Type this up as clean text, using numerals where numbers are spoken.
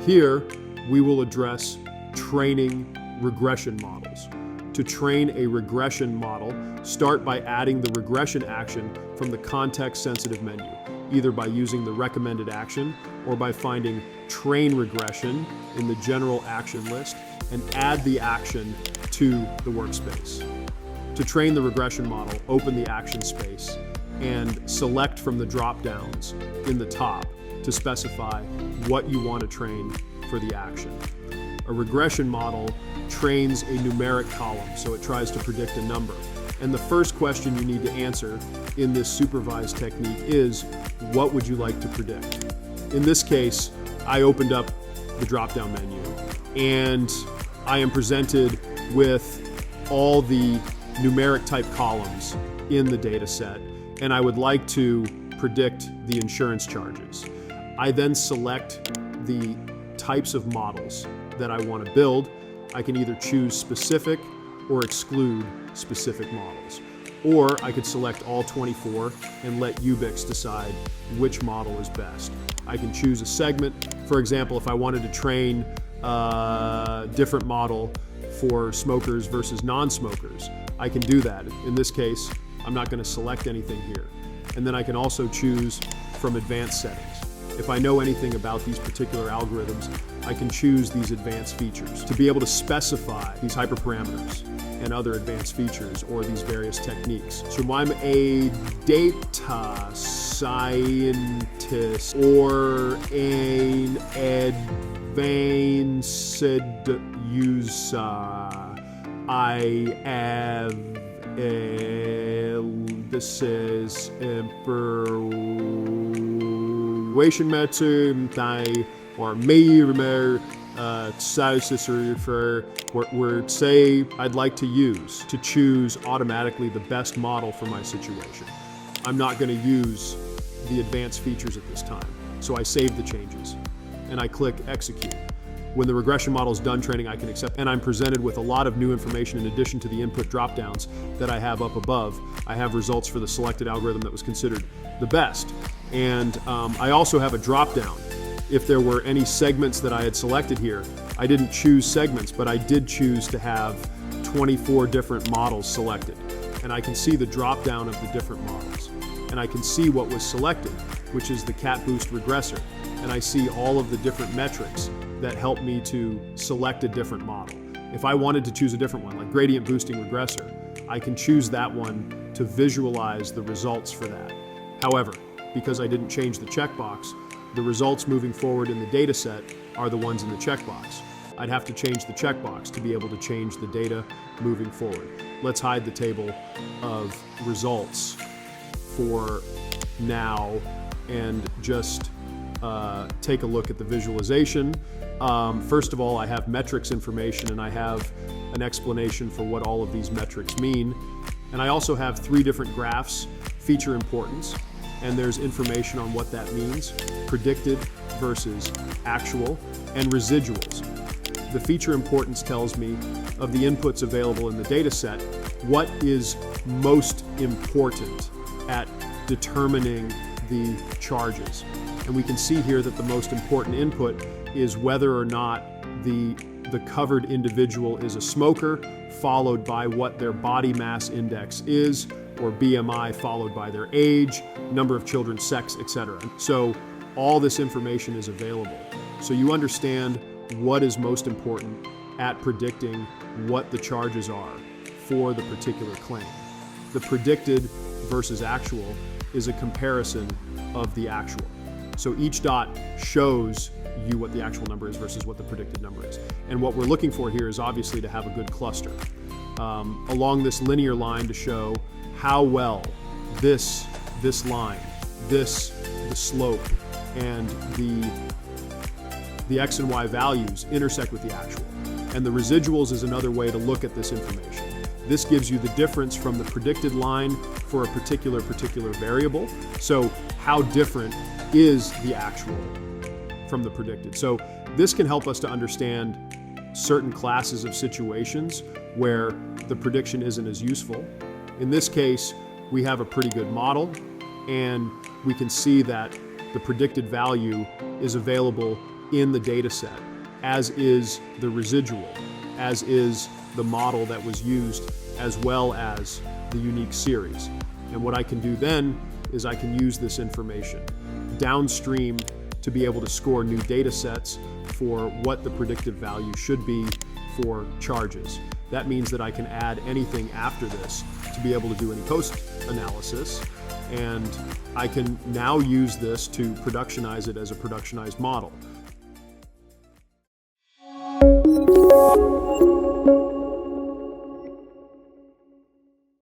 Here, we will address training regression models. To train a regression model, start by adding the regression action from the context-sensitive menu, either by using the recommended action or by finding train regression in the general action list and add the action to the workspace. To train the regression model, open the action space and select from the drop-downs in the top to specify what you want to train for the action. A regression model trains a numeric column, so it tries to predict a number. And the first question you need to answer in this supervised technique is, what would you like to predict? In this case, I opened up the drop-down menu and I am presented with all the numeric type columns in the data set, and I would like to predict the insurance charges. I then select the types of models that I want to build. I can either choose specific or exclude specific models. Or I could select all 24 and let Ubix decide which model is best. I can choose a segment. For example, if I wanted to train a different model for smokers versus non-smokers, I can do that. In this case, I'm not going to select anything here. And then I can also choose from advanced settings. If I know anything about these particular algorithms, I can choose these advanced features to be able to specify these hyperparameters and other advanced features or these various techniques. So I'm a data scientist or an advanced user. I have this is information method or meer for word say I'd like to use to choose automatically the best model for my situation. I'm not going to use the advanced features at this time. So I save the changes and I click execute. When the regression model is done training, I can accept, and I'm presented with a lot of new information in addition to the input drop-downs that I have up above. I have results for the selected algorithm that was considered the best. And I also have a drop-down. If there were any segments that I had selected here, I didn't choose segments, but I did choose to have 24 different models selected. And I can see the drop-down of the different models. And I can see what was selected, which is the Cat Boost regressor. And I see all of the different metrics that help me to select a different model. If I wanted to choose a different one, like gradient boosting regressor, I can choose that one to visualize the results for that. However, because I didn't change the checkbox, the results moving forward in the data set are the ones in the checkbox. I'd have to change the checkbox to be able to change the data moving forward. Let's hide the table of results for now and just take a look at the visualization. First of all, I have metrics information and I have an explanation for what all of these metrics mean. And I also have 3 different graphs, feature importance, and there's information on what that means, predicted versus actual, and residuals. The feature importance tells me of the inputs available in the data set, what is most important at determining the charges. And we can see here that the most important input is whether or not the covered individual is a smoker, followed by what their body mass index is, or BMI, followed by their age, number of children, sex, etc. So all this information is available. So you understand what is most important at predicting what the charges are for the particular claim. The predicted versus actual is a comparison of the actual. So each dot shows you what the actual number is versus what the predicted number is. And what we're looking for here is obviously to have a good cluster along this linear line to show how well this line, the slope, and the X and Y values intersect with the actual. And the residuals is another way to look at this information. This gives you the difference from the predicted line for a particular variable. So how different is the actual from the predicted? So this can help us to understand certain classes of situations where the prediction isn't as useful. In this case, we have a pretty good model, and we can see that the predicted value is available in the data set, as is the residual, as is the model that was used, as well as the unique series. And what I can do then is I can use this information downstream to be able to score new data sets for what the predictive value should be for charges. That means that I can add anything after this to be able to do any post-analysis, and I can now use this to productionize it as a productionized model.